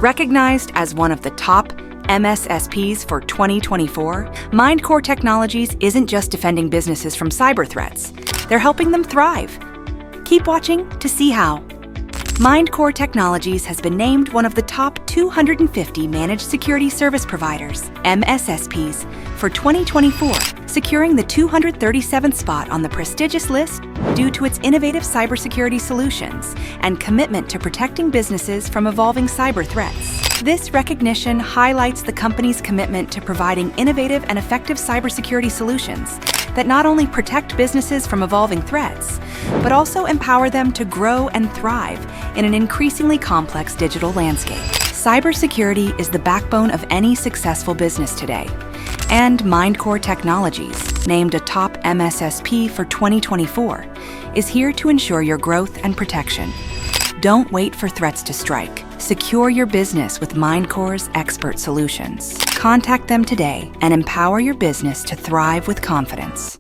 Recognized as one of the top MSSPs for 2024, Mindcore Technologies isn't just defending businesses from cyber threats. They're helping them thrive. Keep watching to see how. Mindcore Technologies has been named one of the top 250 managed security service providers, MSSPs, for 2024, securing the 237th spot on the prestigious list due to its innovative cybersecurity solutions and commitment to protecting businesses from evolving cyber threats. This recognition highlights the company's commitment to providing innovative and effective cybersecurity solutions that not only protect businesses from evolving threats, but also empower them to grow and thrive in an increasingly complex digital landscape. Cybersecurity is the backbone of any successful business today, and Mindcore Technologies, named a top MSSP for 2024, is here to ensure your growth and protection. Don't wait for threats to strike. Secure your business with Mindcore's expert solutions. Contact them today and empower your business to thrive with confidence.